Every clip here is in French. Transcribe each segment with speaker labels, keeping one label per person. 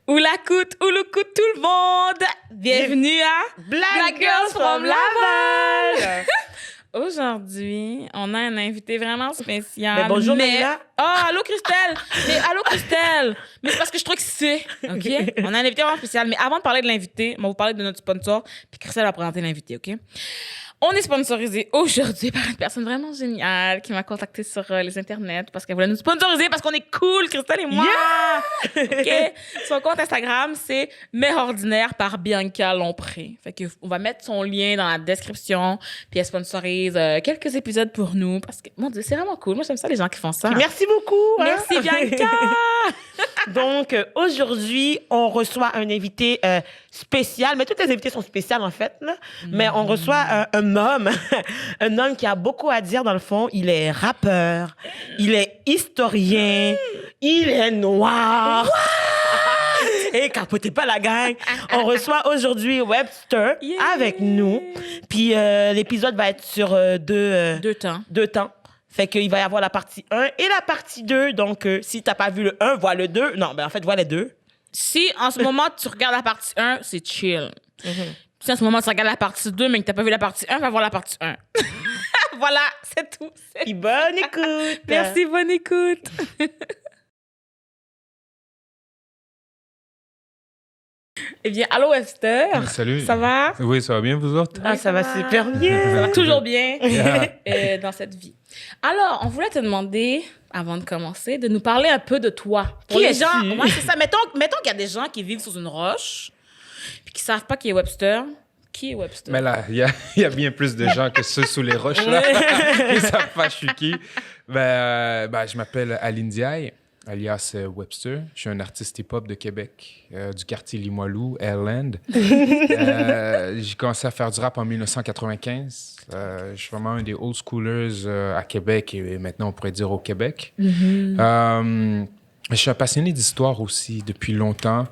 Speaker 1: Ou le coup tout le monde. Bienvenue à
Speaker 2: Black Girls from Laval.
Speaker 1: Aujourd'hui, on a un invité vraiment spécial.
Speaker 2: Mais bonjour, Maïla.
Speaker 1: Oh, allô, Christelle. Allô, Christelle. Mais c'est parce que je trouve que c'est, OK? On a un invité vraiment spécial. Mais avant de parler de l'invité, on va vous parler de notre sponsor. Puis Christelle va présenter l'invité, OK? On est sponsorisé aujourd'hui par une personne vraiment géniale qui m'a contacté sur les internets parce qu'elle voulait nous sponsoriser parce qu'on est cool, Christelle et moi. Yeah! OK? Son compte Instagram, c'est Mère ordinaire par Bianca Lompré. Fait que on va mettre son lien dans la description. Puis elle sponsorise quelques épisodes pour nous parce que, mon Dieu, c'est vraiment cool. Moi, j'aime ça, les gens qui font ça.
Speaker 2: Merci beaucoup.
Speaker 1: Merci, Bianca.
Speaker 2: Donc, aujourd'hui, on reçoit un invité spécial. Mais toutes les invités sont spéciales, en fait. Là. Mais on reçoit un homme. Un homme qui a beaucoup à dire, dans le fond. Il est rappeur. Il est historien. Il est noir. Et capotez pas la gang. On reçoit aujourd'hui Webster avec nous. Puis l'épisode va être sur deux temps. Fait qu'il va y avoir la partie 1 et la partie 2. Donc, si t'as pas vu le 1, vois le 2. Non, ben en fait, vois les deux.
Speaker 1: Si, en ce moment, tu regardes la partie 1, c'est chill. Si en ce moment, tu regardes la partie 2, mais que t'as pas vu la partie 1, va voir la partie 1. Voilà, c'est tout.
Speaker 2: Puis bonne écoute.
Speaker 1: Merci, bonne écoute. Eh bien, allô Webster.
Speaker 3: Salut.
Speaker 1: Ça va?
Speaker 3: Oui, ça va bien, vous autres?
Speaker 2: Ah, ça va super bien.
Speaker 1: Ça va toujours bien
Speaker 3: Yeah.
Speaker 1: dans cette vie. Alors, on voulait te demander, avant de commencer, de nous parler un peu de toi. Pour
Speaker 2: Qui
Speaker 1: les
Speaker 2: es-tu?
Speaker 1: gens, moi, c'est ça. Mettons qu'il y a des gens qui vivent sous une roche puis qui savent pas qui est Webster. Qui est Webster?
Speaker 3: Mais là, il y a bien plus de gens que ceux sous les roches, là. Ils savent pas je suis qui. Je m'appelle Aline Diaye, alias Webster. Je suis un artiste hip-hop de Québec, du quartier Limoilou, Airland. J'ai commencé à faire du rap en 1995. Je suis vraiment un des old schoolers à Québec et maintenant on pourrait dire au Québec. Je suis un passionné d'histoire aussi depuis longtemps.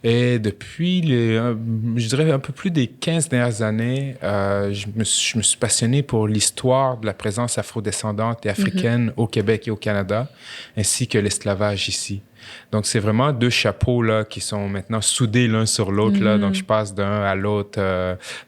Speaker 3: Et depuis, je dirais un peu plus des 15 dernières années, je me suis passionné pour l'histoire de la présence afrodescendante et africaine au Québec et au Canada, ainsi que l'esclavage ici. Donc, c'est vraiment deux chapeaux là, qui sont maintenant soudés l'un sur l'autre. Là. Donc, je passe d'un à l'autre,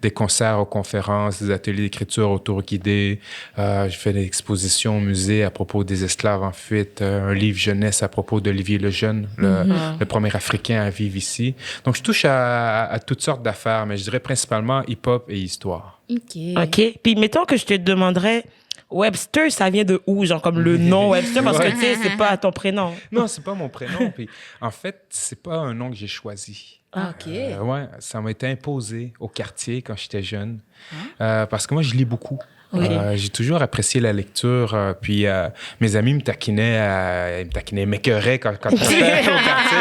Speaker 3: des concerts aux conférences, des ateliers d'écriture autour-guidés. Je fais des expositions au musée à propos des esclaves en fuite, un livre jeunesse à propos d'Olivier Lejeune, le premier Africain à vivre ici. Donc, je touche à toutes sortes d'affaires, mais je dirais principalement hip-hop et histoire.
Speaker 2: OK. Puis, mettons que je te demanderais, Webster, ça vient de où? Genre, comme le nom Webster, parce que, tu sais, c'est pas ton prénom.
Speaker 3: Non, c'est pas mon prénom. Puis, en fait, c'est pas un nom que j'ai choisi.
Speaker 1: OK.
Speaker 3: Ouais, ça m'a été imposé au quartier quand j'étais jeune. Parce que moi, je lis beaucoup.
Speaker 1: Oui.
Speaker 3: J'ai toujours apprécié la lecture. Puis mes amis me taquinaient, m'écœuraient quand j'étais au quartier.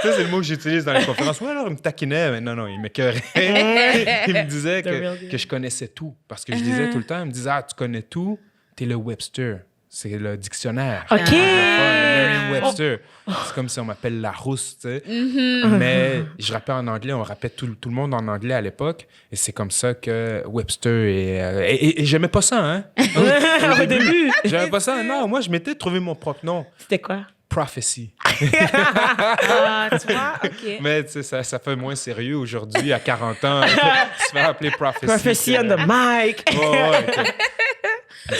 Speaker 3: Ça, c'est le mot que j'utilise dans les conférences. Ouais, alors, ils me taquinaient. Mais non, ils m'écœuraient. Ils me disaient que je connaissais tout. Parce que je disais tout le temps, ils me disaient, ah, tu connais tout, t'es le Webster. C'est le dictionnaire.
Speaker 2: OK.
Speaker 3: Le Merriam-Webster. C'est comme si on m'appelle Larousse, tu sais. Mais je rappais en anglais, on rappait tout le monde en anglais à l'époque. Et c'est comme ça que Webster et j'aimais pas ça, hein?
Speaker 2: Au début.
Speaker 3: J'aimais pas ça. Non, moi, je m'étais trouvé mon propre nom.
Speaker 2: C'était quoi?
Speaker 3: Prophecy.
Speaker 1: Ah, tu vois? OK.
Speaker 3: Mais tu sais, ça fait moins sérieux aujourd'hui, à 40 ans. Se faire appeler Prophecy.
Speaker 2: Prophecy on the mic.
Speaker 3: Ouais.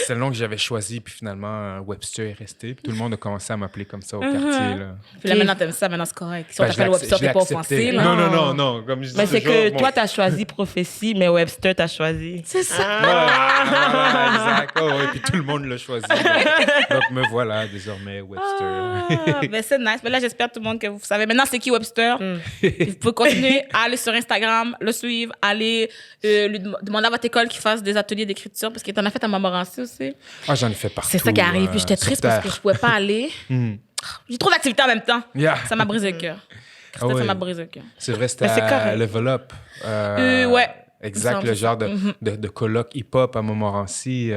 Speaker 3: C'est le nom que j'avais choisi, puis finalement, Webster est resté. Puis tout le monde a commencé à m'appeler comme ça au quartier. Là.
Speaker 1: Puis là, maintenant, t'aimes ça, maintenant, c'est correct. Si on
Speaker 3: Ben,
Speaker 1: t'appelle Webster, t'es pas offensé, là.
Speaker 3: Non. Comme je dis
Speaker 2: Mais c'est
Speaker 3: toujours,
Speaker 2: que
Speaker 3: mon-
Speaker 2: toi, t'as choisi prophétie, mais Webster, t'as choisi.
Speaker 1: C'est ça.
Speaker 3: Voilà, exact. Oh, et puis tout le monde l'a choisi. Donc me voilà désormais Webster.
Speaker 1: Ben c'est nice. Mais là, j'espère tout le monde que vous savez. Maintenant, c'est qui Webster? Vous pouvez continuer à aller sur Instagram, le suivre, aller lui demander à votre école qu'il fasse des ateliers d'écriture parce qu'il t'en a fait à Montmorency aussi.
Speaker 3: Ah, j'en ai fait partout.
Speaker 1: C'est ça qui arrive. Puis j'étais
Speaker 3: sur
Speaker 1: triste parce que
Speaker 3: Terre.
Speaker 1: je pouvais pas aller. J'ai trop d'activités en même temps.
Speaker 3: Yeah.
Speaker 1: Ça m'a brisé le cœur. Christelle,
Speaker 3: Ah ouais.
Speaker 1: ça m'a brisé le cœur.
Speaker 3: C'est vrai, c'était
Speaker 2: Mais c'est
Speaker 3: à
Speaker 2: correct.
Speaker 3: Level Up.
Speaker 1: Ouais.
Speaker 3: Exact,
Speaker 1: Il me
Speaker 3: le
Speaker 1: semble,
Speaker 3: genre de colloque hip-hop à Montmorency.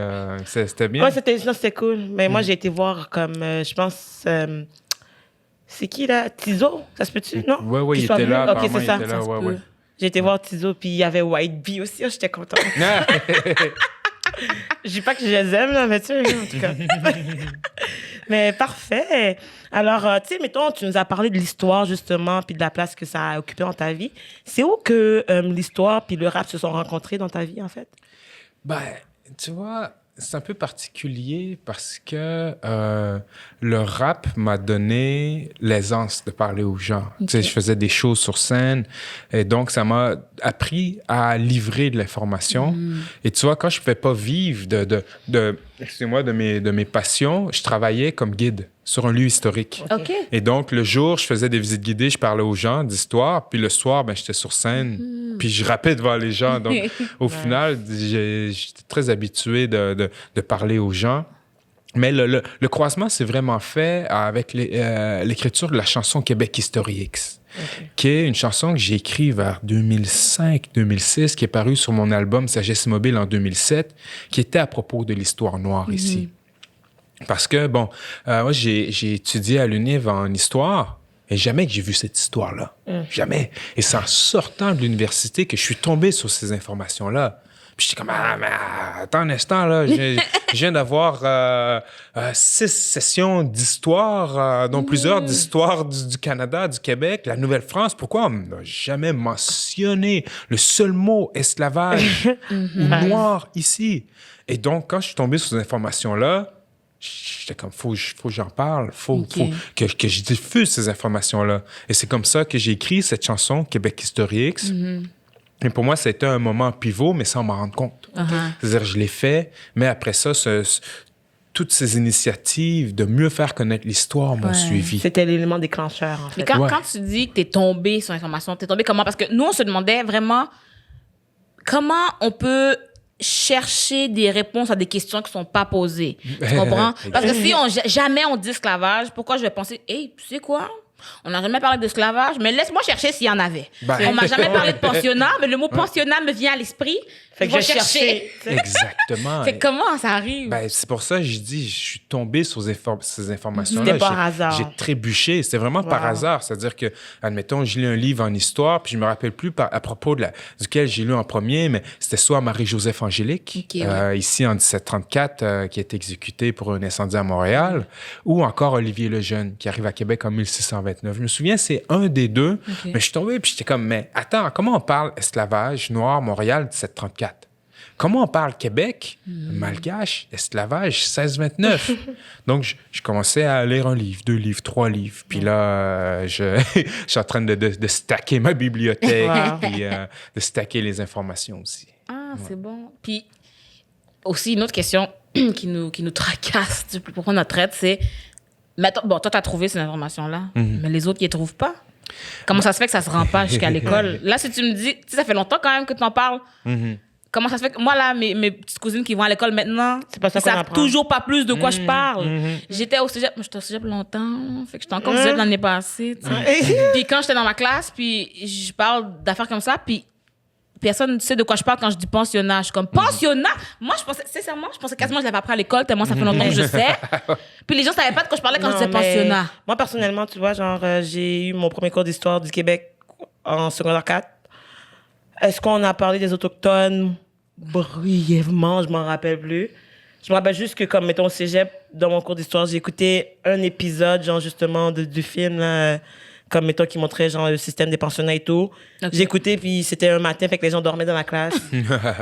Speaker 3: C'était bien.
Speaker 2: Ouais, c'était cool. Mais moi, j'ai été voir comme, je pense, c'est qui là? Tizo? Ça se peut-tu? Non?
Speaker 3: Ouais,
Speaker 2: Qu'il
Speaker 3: il
Speaker 2: soit
Speaker 3: était là.
Speaker 2: venu? Ok,
Speaker 3: apparemment,
Speaker 2: c'est
Speaker 3: il
Speaker 2: ça.
Speaker 3: était là,
Speaker 2: Ça se
Speaker 3: ouais,
Speaker 2: peut.
Speaker 3: ouais.
Speaker 2: J'ai été voir Tizo, puis il y avait White Bee aussi. Oh, j'étais contente. Je dis pas que je les aime, là, mais tu sais, en tout cas. Mais parfait. Alors, tu sais, mettons, tu nous as parlé de l'histoire, justement, puis de la place que ça a occupé dans ta vie. C'est où que l'histoire puis le rap se sont rencontrés dans ta vie, en fait?
Speaker 3: Ben, tu vois, c'est un peu particulier parce que le rap m'a donné l'aisance de parler aux gens. Tu sais, je faisais des shows sur scène et donc ça m'a appris à livrer de l'information. Et tu vois, quand je ne pouvais pas vivre excusez-moi, de mes passions, je travaillais comme guide sur un lieu historique.
Speaker 1: OK.
Speaker 3: Et donc, le jour, je faisais des visites guidées, je parlais aux gens d'histoire. Puis le soir, ben, j'étais sur scène. Puis je rappais devant les gens. Donc, au final, j'étais très habitué de parler aux gens. Mais le croisement s'est vraiment fait avec l'écriture de la chanson Québec History X, qui est une chanson que j'ai écrite vers 2005-2006, qui est parue sur mon album Sagesse Mobile en 2007, qui était à propos de l'histoire noire ici. Parce que, bon, moi, j'ai étudié à l'UNIV en histoire et jamais que j'ai vu cette histoire-là. Jamais. Et c'est en sortant de l'université que je suis tombé sur ces informations-là. Puis j'étais comme, mais attends un instant, là, je viens d'avoir 6 sessions d'histoire, dont plusieurs d'histoire du Canada, du Québec, la Nouvelle-France. Pourquoi on n'a jamais mentionné le seul mot esclavage ou noir ici? Et donc, quand je suis tombé sur ces informations-là, j'étais comme, faut que j'en parle, faut que je diffuse ces informations-là. Et c'est comme ça que j'ai écrit cette chanson, Québec History X. Et pour moi, c'était un moment pivot, mais sans m'en rendre compte. C'est-à-dire, je l'ai fait, mais après ça, toutes ces initiatives de mieux faire connaître l'histoire m'ont suivi.
Speaker 2: C'était l'élément déclencheur, en fait.
Speaker 1: Mais quand tu dis que t'es tombé sur l'information, t'es tombé comment? Parce que nous, on se demandait vraiment comment on peut chercher des réponses à des questions qui sont pas posées. Tu comprends? Parce que si jamais on dit esclavage, pourquoi je vais penser, hey, tu sais quoi? On n'a jamais parlé d'esclavage, mais laisse-moi chercher s'il y en avait. On m'a jamais parlé de pensionnat, mais le mot pensionnat me vient à l'esprit.
Speaker 2: Fait que je vais chercher.
Speaker 3: Exactement.
Speaker 1: Fait comment ça arrive?
Speaker 3: Ben, c'est pour ça que je dis, je suis tombé sur ces informations-là.
Speaker 2: C'était par hasard.
Speaker 3: J'ai trébuché. C'était vraiment par hasard. C'est-à-dire que, admettons, je lis un livre en histoire, puis je me rappelle plus à propos duquel j'ai lu en premier, mais c'était soit Marie-Joseph Angélique, ici en 1734, qui a été exécutée pour un incendie à Montréal, ou encore Olivier Lejeune, qui arrive à Québec en 1629. Je me souviens, c'est un des deux, mais je suis tombé, puis j'étais comme, mais attends, comment on parle esclavage, noir, Montréal, 1734? Comment on parle Québec, malgache, esclavage, 1629? Donc, je commençais à lire un livre, 2 livres, 3 livres. Puis là, je suis en train de stacker ma bibliothèque puis de stacker les informations aussi.
Speaker 1: Ah, c'est bon. Puis, aussi, une autre question qui nous tracasse depuis pour notre traite, c'est... Bon, toi, tu as trouvé ces informations-là, mais les autres, ils les trouvent pas. Comment ça se fait que ça se rend pas jusqu'à l'école? Là, si tu me dis... Tu sais, ça fait longtemps quand même que tu en parles. Comment ça se fait que moi, là, mes petites cousines qui vont à l'école maintenant, ils savent toujours pas plus de quoi je parle. J'étais au cégep, moi, j'étais au cégep longtemps, fait que j'étais encore au cégep l'année passée, tu sais. Puis quand j'étais dans ma classe, puis je parle d'affaires comme ça, puis personne ne sait de quoi je parle quand je dis pensionnat. Je suis comme, pensionnat? Moi, je pensais quasiment que je l'avais appris à l'école, tellement ça fait longtemps que je sais. Puis les gens savaient pas de quoi je parlais quand je disais pensionnat.
Speaker 2: Moi, personnellement, tu vois, genre, j'ai eu mon premier cours d'histoire du Québec en secondaire 4. Est-ce qu'on a parlé des Autochtones? Brièvement, je m'en rappelle plus. Je me rappelle juste que, comme, mettons, au cégep, dans mon cours d'histoire, j'ai écouté un épisode, genre, justement, du film, là, comme, mettons, qui montrait, genre, le système des pensionnats et tout. J'ai écouté, puis c'était un matin, fait que les gens dormaient dans la classe.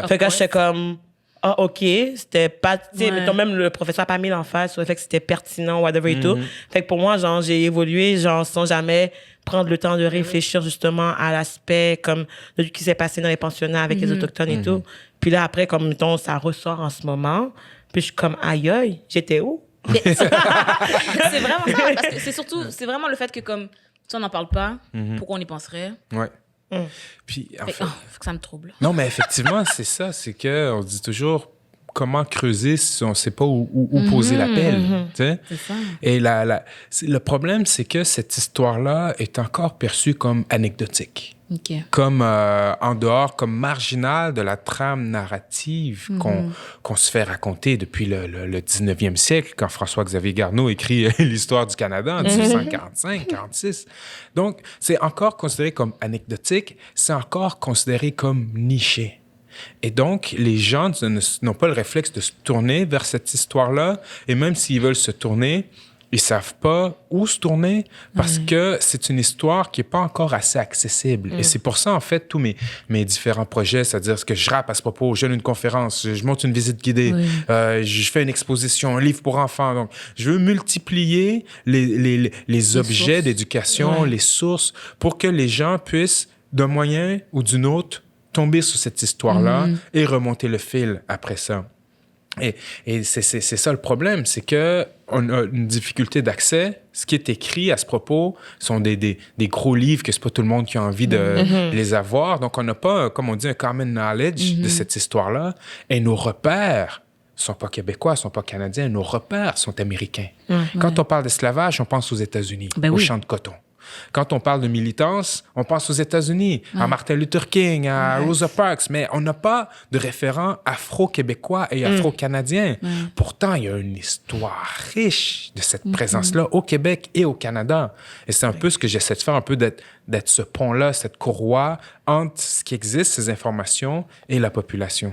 Speaker 2: Fait que j'étais comme, ah, OK, c'était pas, tu sais, mettons, même le professeur a pas mis l'emphase sur le fait que c'était pertinent, whatever et tout. Fait que pour moi, genre, j'ai évolué, genre, sans jamais prendre le temps de réfléchir, justement, à l'aspect, comme, de ce qui s'est passé dans les pensionnats avec les Autochtones et tout. Puis là, après, comme, mettons, ça ressort en ce moment. Puis je suis comme, aïe, j'étais où?
Speaker 1: C'est vraiment ça, parce que c'est vraiment le fait que, comme, si on n'en parle pas, pourquoi on y penserait?
Speaker 3: Ouais. Puis, en fait,
Speaker 1: faut que ça me trouble.
Speaker 3: Non, mais effectivement, c'est ça. C'est qu'on se dit toujours comment creuser si on ne sait pas où poser la pelle. Tu sais?
Speaker 1: C'est ça.
Speaker 3: Et le problème, c'est que cette histoire-là est encore perçue comme anecdotique. Comme en dehors, comme marginale de la trame narrative qu'on se fait raconter depuis le 19e siècle, quand François-Xavier Garneau écrit l'histoire du Canada en 1845-46. Donc, c'est encore considéré comme anecdotique, c'est encore considéré comme niché. Et donc, les gens n'ont pas le réflexe de se tourner vers cette histoire-là, et même s'ils veulent se tourner, Ils savent pas où se tourner parce que c'est une histoire qui est pas encore assez accessible. Et c'est pour ça, en fait, tous mes différents projets, c'est-à-dire que je rappe à ce propos, je donne une conférence, je monte une visite guidée, je fais une exposition, un livre pour enfants. Donc, je veux multiplier les objets d'éducation, les sources, pour que les gens puissent, d'un moyen ou d'une autre, tomber sur cette histoire-là et remonter le fil après ça. Et c'est ça le problème, c'est que on a une difficulté d'accès. Ce qui est écrit à ce propos sont des gros livres que c'est pas tout le monde qui a envie de les avoir. Donc, on n'a pas, comme on dit, un common knowledge de cette histoire-là. Et nos repères sont pas québécois, sont pas canadiens. Nos repères sont américains. Quand on parle d'esclavage, on pense aux États-Unis, aux champs de coton. Quand on parle de militance, on pense aux États-Unis, à Martin Luther King, à Rosa Parks, mais on n'a pas de référents afro-québécois et afro-canadiens. Pourtant, il y a une histoire riche de cette présence-là au Québec et au Canada. Et c'est un peu ce que j'essaie de faire, un peu d'être ce pont-là, cette courroie entre ce qui existe, ces informations, et la population.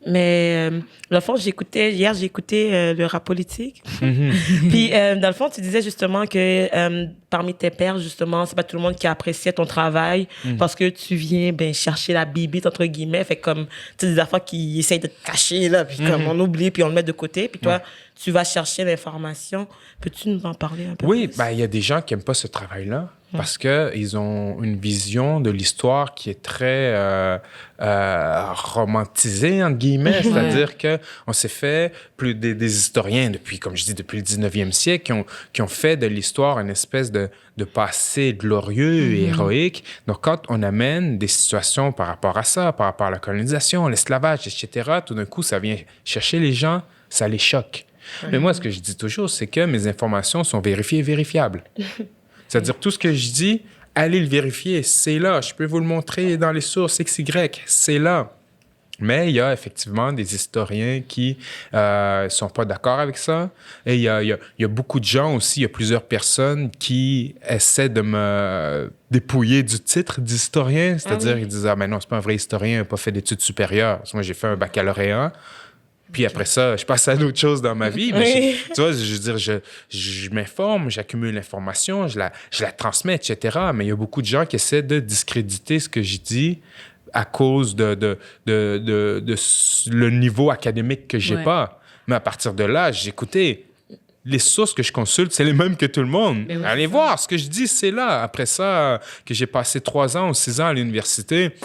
Speaker 2: Mais dans le fond, j'ai écouté le rap politique. Puis, dans le fond, tu disais justement que parmi tes pairs, justement, c'est pas tout le monde qui appréciait ton travail parce que tu viens chercher la bibite, entre guillemets. Fait comme, tu sais, des affaires qui essayent de te cacher, là, puis comme on oublie, puis on le met de côté. Puis toi, tu vas chercher l'information. Peux-tu nous en parler un peu
Speaker 3: Oui,
Speaker 2: plus?
Speaker 3: ben il y a des gens qui n'aiment pas ce travail-là parce qu'ils ont une vision de l'histoire qui est très romantisée, entre guillemets. C'est-à-dire qu'on s'est fait des historiens, comme je dis, depuis le 19e siècle, qui ont fait de l'histoire une espèce de passé glorieux et héroïque. Donc, quand on amène des situations par rapport à ça, par rapport à la colonisation, l'esclavage, etc., tout d'un coup, ça vient chercher les gens, ça les choque. Mais moi, ce que je dis toujours, c'est que mes informations sont vérifiées et vérifiables. C'est-à-dire, tout ce que je dis, allez le vérifier, c'est là. Je peux vous le montrer dans les sources XY, c'est là. Mais il y a effectivement des historiens qui sont pas d'accord avec ça. Et il y a beaucoup de gens aussi, il y a plusieurs personnes qui essaient de me dépouiller du titre d'historien. C'est-à-dire, ils disent « Ah, mais non, c'est pas un vrai historien, il n'a pas fait d'études supérieures. » Moi, j'ai fait un baccalauréat. Puis après ça, je passe à d'autres choses dans ma vie. Mais tu vois, je veux dire, je m'informe, j'accumule l'information, je la transmets, etc. Mais il y a beaucoup de gens qui essaient de discréditer ce que je dis à cause de le niveau académique que j'ai pas. Mais à partir de là, écoutez, les sources que je consulte, c'est les mêmes que tout le monde. Allez voir, ce que je dis, c'est là. Après ça, que j'ai passé 3 ans ou 6 ans à l'université,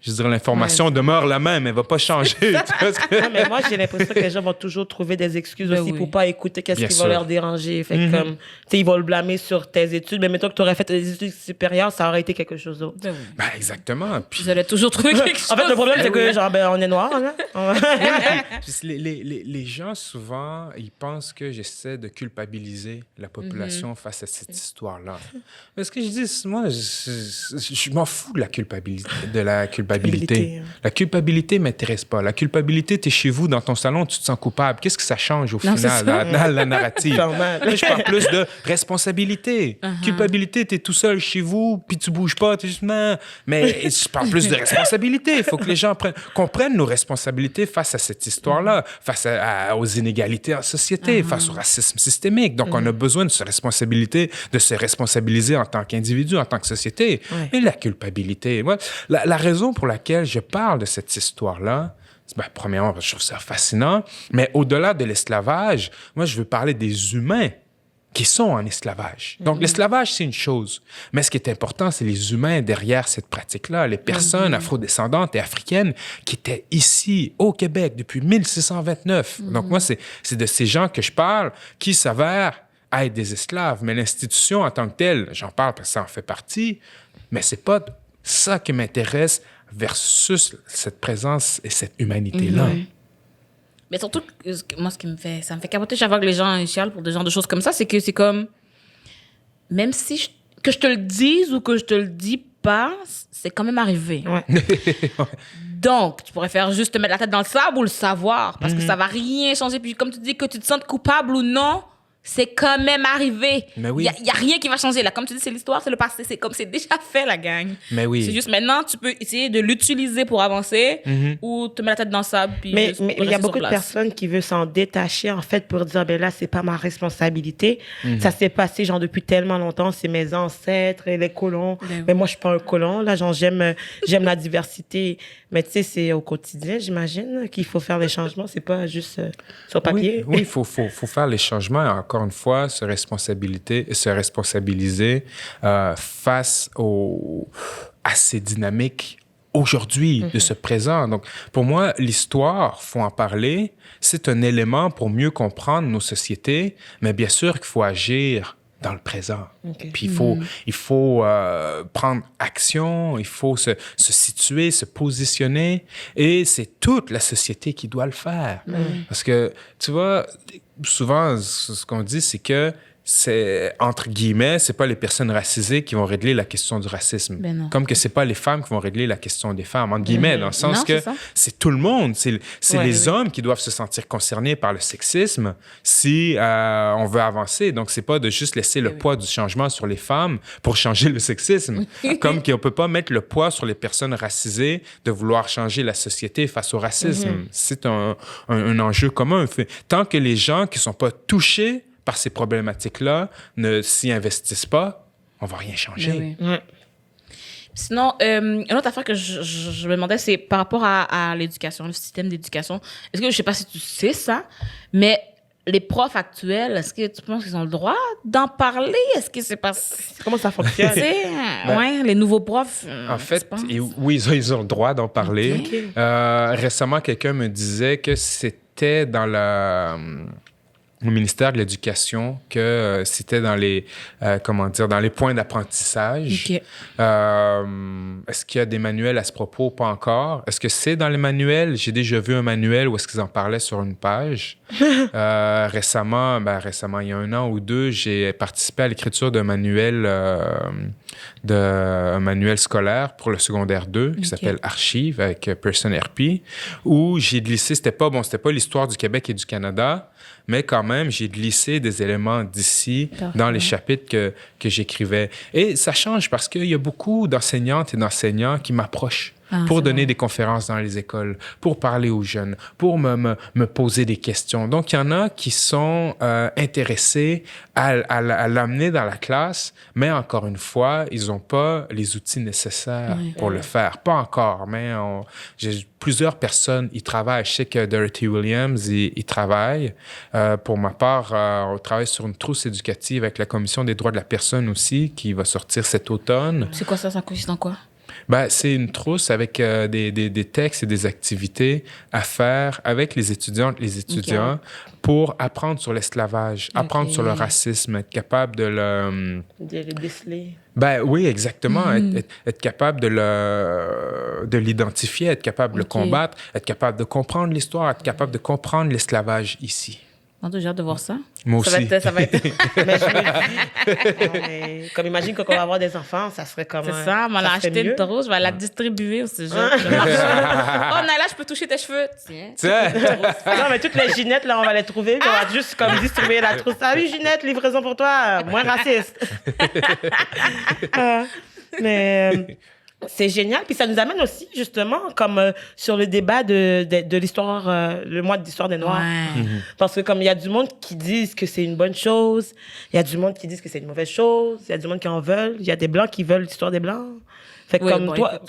Speaker 3: je dirais, l'information demeure la même, elle ne va pas changer.
Speaker 2: Non, mais moi, j'ai l'impression que les gens vont toujours trouver des excuses aussi pour ne pas écouter qu'est-ce qui va leur déranger. Fait que, comme, tu sais, ils vont le blâmer sur tes études, mais mettons que tu aurais fait des études supérieures, ça aurait été quelque chose d'autre.
Speaker 3: Ben, exactement. Puis...
Speaker 1: Vous allez toujours trouver quelque chose.
Speaker 2: En fait, le problème, c'est que, genre, on est noir, là.
Speaker 3: les gens, souvent, ils pensent que j'essaie de culpabiliser la population face à cette histoire-là. Mais ce que je dis, moi, je m'en fous de la culpabilité. La culpabilité ne m'intéresse pas. La culpabilité, tu es chez vous, dans ton salon, tu te sens coupable. Qu'est-ce que ça change au final dans la narrative? Je parle plus de responsabilité. Culpabilité, tu es tout seul chez vous, puis tu bouges pas. Mais je parle plus de responsabilité. Il faut que les gens comprennent nos responsabilités face à cette histoire-là, face aux inégalités en société, face au racisme systémique. Donc, on a besoin de se responsabiliser en tant qu'individu, en tant que société. Et la culpabilité, moi, la raison pour laquelle je parle de cette histoire-là, premièrement, je trouve ça fascinant, mais au-delà de l'esclavage, moi, je veux parler des humains qui sont en esclavage. Donc, l'esclavage, c'est une chose, mais ce qui est important, c'est les humains derrière cette pratique-là, les personnes afrodescendantes et africaines qui étaient ici, au Québec, depuis 1629. Donc, moi, c'est de ces gens que je parle qui s'avèrent être des esclaves, mais l'institution en tant que telle, j'en parle parce que ça en fait partie, mais c'est pas ça qui m'intéresse versus cette présence et cette humanité-là.
Speaker 1: Mais surtout, moi, ça me fait capoter chaque fois que les gens chialent pour des genres de choses comme ça, c'est que c'est comme, même si que je te le dise ou que je te le dis pas, c'est quand même arrivé. Donc, tu pourrais faire juste te mettre la tête dans le sable ou le savoir, parce que ça va rien changer. Puis comme tu dis, que tu te sentes coupable ou non, c'est quand même arrivé.
Speaker 3: Mais oui.
Speaker 1: Il y a rien qui va changer là. Comme tu dis, c'est l'histoire, c'est le passé, c'est comme c'est déjà fait la gang.
Speaker 3: Mais oui.
Speaker 1: C'est juste maintenant tu peux essayer de l'utiliser pour avancer ou te mettre la tête dans le sable puis
Speaker 2: Mais
Speaker 1: juste
Speaker 2: il y
Speaker 1: rester
Speaker 2: a beaucoup
Speaker 1: sur
Speaker 2: de
Speaker 1: place.
Speaker 2: personnes qui veulent s'en détacher, en fait, pour dire, ben là, c'est pas ma responsabilité. Ça s'est passé, genre, depuis tellement longtemps. C'est mes ancêtres et les colons.
Speaker 1: Ben oui.
Speaker 2: Mais moi, je suis pas un colon. Là, genre, j'aime la diversité. Mais tu sais, c'est au quotidien, j'imagine, qu'il faut faire des changements. C'est pas juste sur papier.
Speaker 3: Oui, il faut faire les changements. Encore une fois, se responsabiliser face à ces dynamiques aujourd'hui, de ce présent. Donc, pour moi, l'histoire, faut en parler. C'est un élément pour mieux comprendre nos sociétés, mais bien sûr qu'il faut agir dans le présent.
Speaker 2: OK.
Speaker 3: Puis il faut prendre action, il faut se situer, se positionner, et c'est toute la société qui doit le faire. Parce que, tu vois, souvent, ce qu'on dit, c'est que c'est, entre guillemets, c'est pas les personnes racisées qui vont régler la question du racisme.
Speaker 1: Ben non.
Speaker 3: Comme que c'est pas les femmes qui vont régler la question des femmes, entre guillemets, dans le sens
Speaker 1: Non,
Speaker 3: que
Speaker 1: c'est ça.
Speaker 3: c'est tout le monde. C'est
Speaker 2: Ouais,
Speaker 3: les hommes qui doivent se sentir concernés par le sexisme si on veut avancer. Donc, c'est pas de juste laisser le poids du changement sur les femmes pour changer le sexisme. Comme qu'on peut pas mettre le poids sur les personnes racisées de vouloir changer la société face au racisme. C'est un enjeu commun. Tant que les gens qui sont pas touchés par ces problématiques-là ne s'y investissent pas, on va rien changer.
Speaker 1: Ben oui.
Speaker 2: Ouais.
Speaker 1: Sinon, une autre affaire que je me demandais, c'est par rapport à l'éducation, le système d'éducation. Est-ce que, je sais pas si tu sais ça, mais les profs actuels, est-ce que tu penses qu'ils ont le droit d'en parler? Est-ce que c'est pas...
Speaker 2: Comment ça fonctionne?
Speaker 1: Tu sais, ouais, les nouveaux profs...
Speaker 3: En fait,
Speaker 1: tu penses?
Speaker 3: oui, ils ont le droit d'en parler.
Speaker 1: Ok.
Speaker 3: Récemment, quelqu'un me disait que c'était dans au ministère de l'Éducation, que c'était dans les, dans les points d'apprentissage.
Speaker 1: Ok.
Speaker 3: Est-ce qu'il y a des manuels à ce propos? Pas encore. Est-ce que c'est dans les manuels? J'ai déjà vu un manuel où est-ce qu'ils en parlaient sur une page. Récemment, il y a 1 an ou 2, j'ai participé à l'écriture d'un manuel, un manuel scolaire pour le secondaire 2 qui s'appelle Archives avec Pearson RP, où j'ai glissé, c'était pas l'histoire du Québec et du Canada, mais quand même, j'ai glissé des éléments d'ici dans les chapitres que j'écrivais. Et ça change parce qu'il y a beaucoup d'enseignantes et d'enseignants qui m'approchent pour donner des conférences dans les écoles, pour parler aux jeunes, pour me poser des questions. Donc, il y en a qui sont intéressés à l'amener dans la classe, mais encore une fois, ils n'ont pas les outils nécessaires pour le faire. Pas encore, mais j'ai plusieurs personnes y travaillent. Je sais que Dorothy Williams y travaille. Pour ma part, on travaille sur une trousse éducative avec la Commission des droits de la personne aussi, qui va sortir cet automne.
Speaker 1: C'est quoi ça? Ça consiste en quoi?
Speaker 3: C'est une trousse avec des textes et des activités à faire avec les étudiantes, les étudiants pour apprendre sur l'esclavage, apprendre sur le racisme, être capable de le...
Speaker 2: De le déceler.
Speaker 3: Oui, exactement. Être capable de l'identifier, être capable de le combattre, être capable de comprendre l'histoire, être capable de comprendre l'esclavage ici.
Speaker 1: J'ai hâte de voir ça.
Speaker 3: Moi aussi.
Speaker 1: Ça va être...
Speaker 2: Mais je me dis, comme imagine qu'on va avoir des enfants, ça serait comme...
Speaker 1: C'est ça, on va l'acheter une trousse, je vais la distribuer au sujet. Oh, Naila, je peux toucher tes cheveux. Tiens.
Speaker 2: Non, mais toutes les Ginettes, là, on va les trouver, puis on va juste comme distribuer la trousse. Salut Ginette, livraison pour toi, moins raciste. Mais c'est génial. Puis ça nous amène aussi, justement, comme sur le débat de l'histoire, le mois d'histoire des Noirs.
Speaker 1: Ouais.
Speaker 2: Parce que comme il y a du monde qui disent que c'est une bonne chose, il y a du monde qui disent que c'est une mauvaise chose, il y a du monde qui en veulent, il y a des Blancs qui veulent l'histoire des Blancs. Fait que comme toi...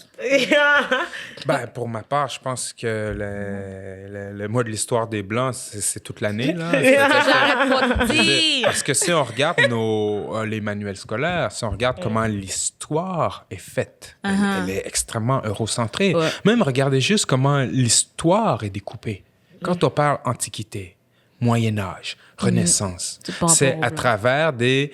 Speaker 3: Pour ma part, je pense que le mois de l'histoire des Blancs, c'est toute l'année. Là.
Speaker 1: J'arrête pas de dire.
Speaker 3: Parce que si on regarde les manuels scolaires, si on regarde comment l'histoire est faite, elle est extrêmement eurocentrée.
Speaker 1: Ouais.
Speaker 3: Même regardez juste comment l'histoire est découpée. Quand on parle Antiquité, Moyen-Âge, Renaissance, c'est à travers des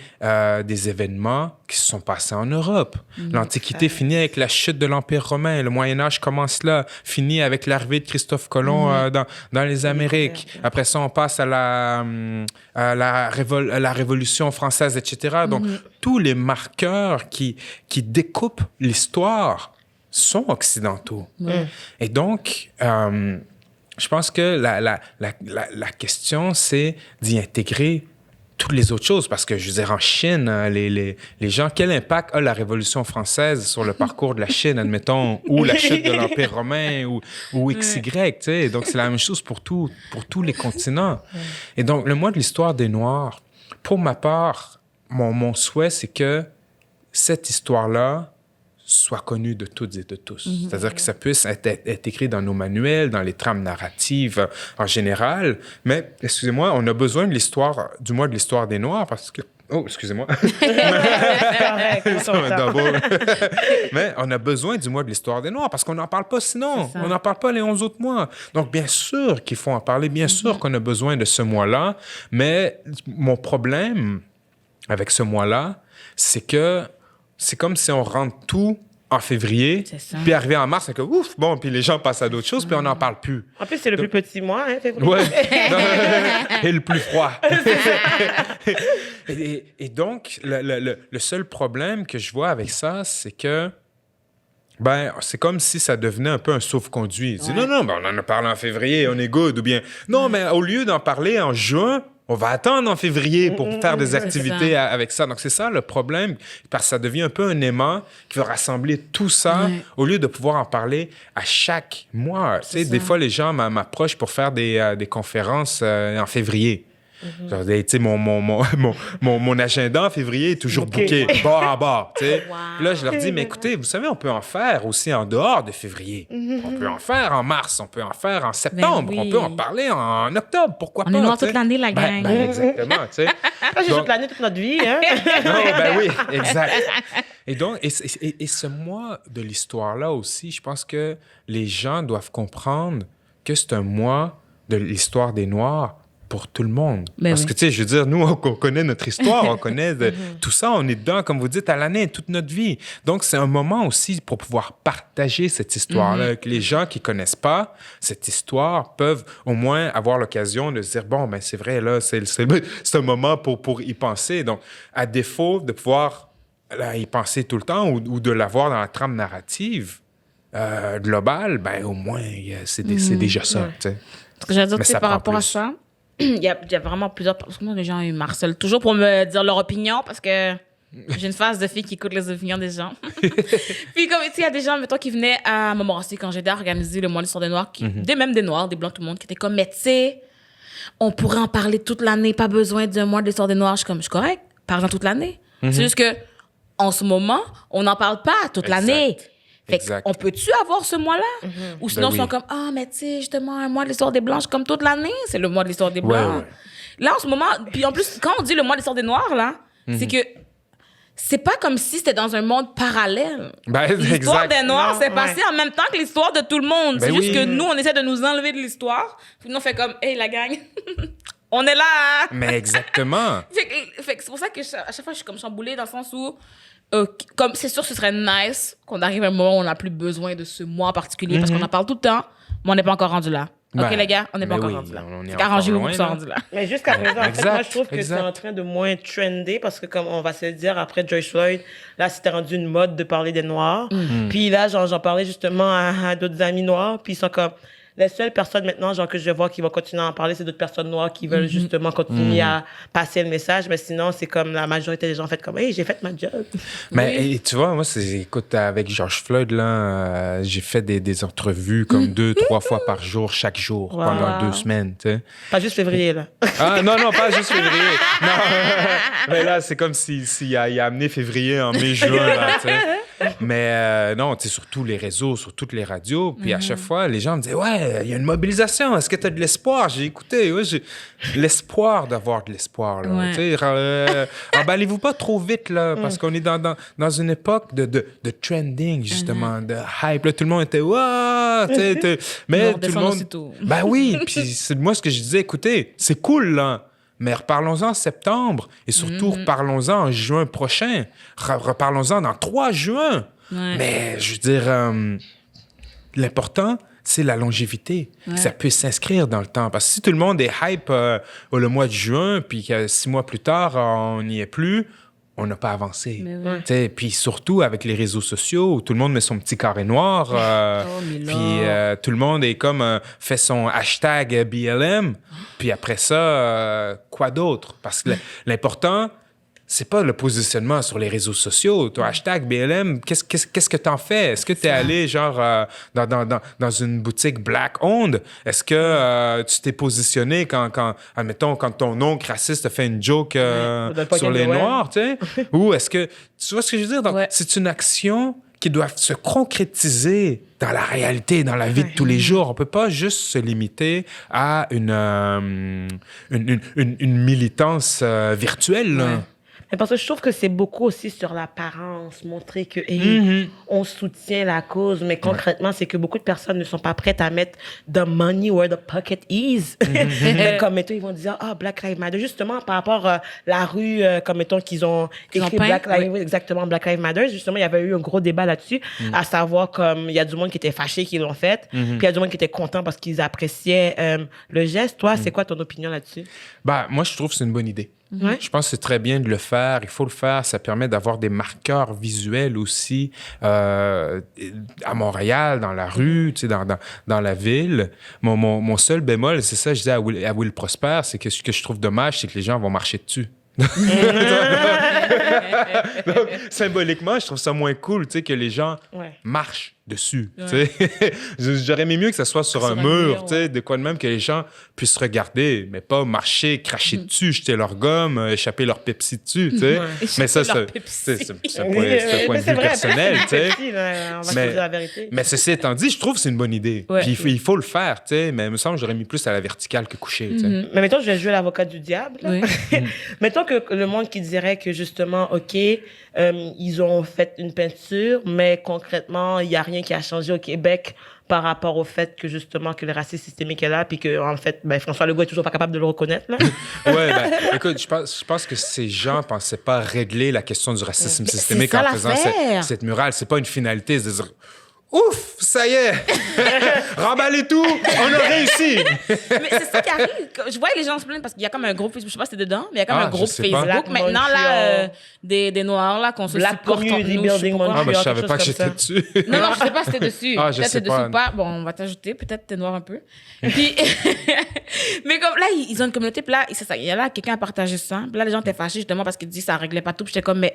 Speaker 3: événements qui se sont passés en Europe. L'Antiquité finit avec la chute de l'Empire romain. Le Moyen-Âge commence là, finit avec l'arrivée de Christophe Colomb dans les Amériques. Après ça, on passe à la Révolution française, etc. Donc, tous les marqueurs qui découpent l'histoire sont occidentaux. Et donc... je pense que la question, c'est d'y intégrer toutes les autres choses. Parce que, je veux dire, en Chine, les gens, quel impact a la Révolution française sur le parcours de la Chine, admettons, ou la chute de l'Empire romain, ou XY, tu sais. Donc, c'est la même chose pour tous les continents. Et donc, le mois de l'histoire des Noirs, pour ma part, mon souhait, c'est que cette histoire-là soit connue de toutes et de tous. C'est-à-dire que ça puisse être écrit dans nos manuels, dans les trames narratives en général. Mais, excusez-moi, on a besoin de l'histoire, du mois de l'histoire des Noirs parce que... Oh, excusez-moi. Ça va double. Mais on a besoin du mois de l'histoire des Noirs parce qu'on n'en parle pas sinon. On n'en parle pas les 11 autres mois. Donc, bien sûr qu'il faut en parler. Bien sûr qu'on a besoin de ce mois-là. Mais mon problème avec ce mois-là, c'est que c'est comme si on rentre tout en février, puis arrivé en mars, c'est que ouf, bon, puis les gens passent à d'autres choses, puis on n'en parle plus.
Speaker 2: En plus, c'est le plus petit mois, hein, février.
Speaker 3: Ouais. Et le plus froid. et donc, le seul problème que je vois avec ça, c'est que ben, c'est comme si ça devenait un peu un sauf-conduit. Ils disent, non, ben, on en a parlé en février, on est good, ou bien, non, mais au lieu d'en parler en juin, on va attendre en février pour faire des activités avec ça. Donc, c'est ça le problème, parce que ça devient un peu un aimant qui va rassembler tout ça au lieu de pouvoir en parler à chaque mois. Tu sais, des fois, les gens m'approchent pour faire des conférences en février. Genre, tu sais, mon agenda en février est toujours booké, bord à bord, tu sais. Puis là, je leur dis, mais écoutez, vous savez, on peut en faire aussi en dehors de février. On peut en faire en mars, on peut en faire en septembre, on peut en parler en octobre, pourquoi pas?
Speaker 1: On est noir toute l'année, la gang.
Speaker 3: Ben, exactement, tu sais.
Speaker 2: J'ai toute l'année, toute notre vie, hein.
Speaker 3: Non, ben oui, exact. Et donc, et ce mois de l'histoire-là aussi, je pense que les gens doivent comprendre que c'est un mois de l'histoire des Noirs pour tout le monde.
Speaker 1: Ben
Speaker 3: parce que, tu sais, je veux dire, nous, on connaît notre histoire, on connaît tout ça, on est dedans, comme vous dites, à l'année, toute notre vie. Donc, c'est un moment aussi pour pouvoir partager cette histoire-là, que les gens qui connaissent pas cette histoire peuvent au moins avoir l'occasion de se dire, bon, ben c'est vrai, là, c'est un moment pour y penser. Donc, à défaut de pouvoir y penser tout le temps ou de l'avoir dans la trame narrative globale, ben au moins, c'est déjà ça, tu sais.
Speaker 1: Ce que j'allais dire,
Speaker 3: Mais
Speaker 1: tu sais,
Speaker 3: ça
Speaker 1: par
Speaker 3: prend
Speaker 1: rapport à
Speaker 3: plus.
Speaker 1: ça, il y a vraiment plusieurs... Parce que moi, les gens, ils m'harcèlent toujours pour me dire leur opinion parce que j'ai une phase de fille qui écoute les opinions des gens. Puis comme, tu sais, il y a des gens, mettons, qui venaient à Montmorency quand j'aidais à organiser le mois de l'histoire des Noirs, même des Noirs, des Blancs, tout le monde, qui étaient comme, mais tu sais, on pourrait en parler toute l'année, pas besoin d'un mois de l'histoire des Noirs. Je suis correct, parle-en toute l'année. C'est juste que, en ce moment, on n'en parle pas toute l'année. Fait qu'on peut-tu avoir ce mois-là? Ou sinon,
Speaker 3: Ben
Speaker 1: ils sont
Speaker 3: oui.
Speaker 1: comme, ah, mais tu sais, justement, un mois de l'histoire des Blanches, comme toute l'année, c'est le mois de l'histoire des Blancs.
Speaker 3: Ouais.
Speaker 1: Là, en ce moment, puis en plus, quand on dit le mois de l'histoire des Noirs, là, c'est que c'est pas comme si c'était dans un monde parallèle.
Speaker 3: Ben,
Speaker 1: L'histoire
Speaker 3: exact.
Speaker 1: des Noirs
Speaker 2: Non,
Speaker 1: s'est passée en même temps que l'histoire de tout le monde.
Speaker 3: Ben
Speaker 1: C'est juste
Speaker 3: oui.
Speaker 1: que nous, on essaie de nous enlever de l'histoire. Puis nous, on fait comme, hey, la gang, on est là! Hein?
Speaker 3: Mais exactement.
Speaker 1: Fait que c'est pour ça que à chaque fois, je suis comme chamboulée dans le sens où, comme c'est sûr, ce serait nice qu'on arrive à un moment où on n'a plus besoin de ce mois en particulier parce qu'on en parle tout le temps, mais on n'est pas encore rendu là. OK,
Speaker 3: Ben,
Speaker 1: les gars, on n'est pas
Speaker 3: mais
Speaker 1: encore
Speaker 3: oui,
Speaker 1: rendu là.
Speaker 3: on est
Speaker 1: Fait
Speaker 3: encore
Speaker 1: qu'arrangez-vous
Speaker 3: loin,
Speaker 1: pour ça
Speaker 3: là.
Speaker 1: rendu là.
Speaker 2: Mais jusqu'à présent, en fait,
Speaker 3: Exact,
Speaker 2: moi, je trouve que
Speaker 3: exact.
Speaker 2: c'est en train de moins trender parce que, comme on va se le dire, après George Floyd, là, c'était rendu une mode de parler des Noirs. Puis là, j'en parlais justement à d'autres amis noirs, puis ils sont comme... Les seules personnes maintenant, genre, que je vois qui vont continuer à en parler, c'est d'autres personnes noires qui veulent justement continuer à passer le message. Mais sinon, c'est comme la majorité des gens fait comme, hey, j'ai fait ma job.
Speaker 3: Mais et tu vois, moi, écoute, avec George Floyd, là, j'ai fait des entrevues comme 2-3 fois par jour, chaque jour,
Speaker 2: Wow.
Speaker 3: pendant 2 semaines, tu sais.
Speaker 2: Pas juste février, là.
Speaker 3: Ah, non, pas juste février. Non. Mais là, c'est comme s'il a amené février en mai, juin, là, tu sais. Mais non, tu sais, sur tous les réseaux, sur toutes les radios. Puis à chaque fois, les gens me disaient, ouais, il y a une mobilisation. Est-ce que tu as de l'espoir? J'ai écouté, ouais, j'ai l'espoir d'avoir de l'espoir, là.
Speaker 1: Ouais.
Speaker 3: Tu sais, emballez-vous pas trop vite, là, parce qu'on est dans une époque de trending, justement, de hype. Là, tout le monde était, waouh! Mais tout le monde.
Speaker 1: Aussitôt.
Speaker 3: Ben oui, puis c'est moi ce que je disais, écoutez, c'est cool, là. Mais reparlons-en en septembre et surtout reparlons-en en juin prochain. Reparlons-en dans 3 juin.
Speaker 1: Ouais.
Speaker 3: Mais je veux dire, l'important, c'est la longévité. Que ça puisse s'inscrire dans le temps. Parce que si tout le monde est hype le mois de juin, puis que 6 mois plus tard, on n'y est plus, on n'a pas avancé.
Speaker 1: Mais oui.
Speaker 3: Tu sais, puis surtout avec les réseaux sociaux où tout le monde met son petit carré noir,
Speaker 1: mais là.
Speaker 3: puis tout le monde est comme fait son hashtag BLM, puis après ça, quoi d'autre? Parce que l'important, c'est pas le positionnement sur les réseaux sociaux. Ton hashtag BLM, qu'est-ce que t'en fais? Est-ce que t'es allé, genre, dans une boutique Black-owned? Est-ce que tu t'es positionné admettons, quand ton oncle raciste a fait une joke sur les Noirs, tu sais? Ou est-ce que... Tu vois ce que je veux dire? Donc, c'est une action qui doit se concrétiser dans la réalité, dans la vie de tous les jours. On peut pas juste se limiter à une militance virtuelle, là.
Speaker 2: Mais parce que je trouve que c'est beaucoup aussi sur l'apparence, montrer que on soutient la cause, mais concrètement, c'est que beaucoup de personnes ne sont pas prêtes à mettre the money where the pocket is. Comme mettons, ils vont dire Black Lives Matter, justement par rapport à la rue, comme mettons qu'ils ont écrit Black Lives, exactement Black Lives Matter. Justement, il y avait eu un gros débat là-dessus, à savoir comme il y a du monde qui était fâché qu'ils l'ont fait, puis il y a du monde qui était content parce qu'ils appréciaient le geste. Toi, c'est quoi ton opinion là-dessus?
Speaker 3: Ben, moi, je trouve que c'est une bonne idée. Je pense que c'est très bien de le faire. Il faut le faire. Ça permet d'avoir des marqueurs visuels aussi à Montréal, dans la rue, tu sais, dans la ville. Mon seul bémol, c'est ça, je disais à Will Prosper, c'est que ce que je trouve dommage, c'est que les gens vont marcher dessus. Donc, symboliquement, je trouve ça moins cool, tu sais, que les gens marchent dessus. Tu sais. J'aurais aimé mieux que ça soit sur un mur, tu sais, de quoi de même que les gens puissent regarder, mais pas marcher, cracher dessus, jeter leur gomme, échapper leur Pepsi dessus, tu sais. Mais ça, c'est un point de vue personnel, tu sais. Mais ceci étant dit, je trouve que c'est une bonne idée. Puis il faut le faire, tu sais, mais il me semble que j'aurais mis plus à la verticale que couché, tu sais.
Speaker 2: Mais mettons, je vais jouer l'avocat du diable. Mettons que le monde qui dirait que justement, OK, ils ont fait une peinture, mais concrètement, il n'y a rien qui a changé au Québec par rapport au fait que justement que le racisme systémique est là, puis que en fait, François Legault est toujours pas capable de le reconnaître. Là.
Speaker 3: Écoute, je pense que ces gens pensaient pas régler la question du racisme systémique en faisant cette murale. C'est pas une finalité, c'est de dire ouf, ça y est, remballez tout, on a réussi.
Speaker 1: Mais c'est ça qui arrive. Je vois les gens se plaindre parce qu'il y a comme un groupe, je sais pas si c'était dedans, mais il y a comme un groupe Facebook maintenant là, des Noirs là qu'on se supporte entre nous.
Speaker 3: Je savais pas que j'étais dessus.
Speaker 1: Non, je sais pas si c'était dessus.
Speaker 3: Je sais pas.
Speaker 1: Dessus ou pas. Bon, on va t'ajouter. Peut-être t'es noir un peu. Puis, mais comme là, ils ont une communauté. Puis là, c'est ça. Il y a là quelqu'un a partagé ça. Puis là, les gens étaient fâchés justement parce qu'ils disent que ça réglait pas tout. Puis j'étais comme, mais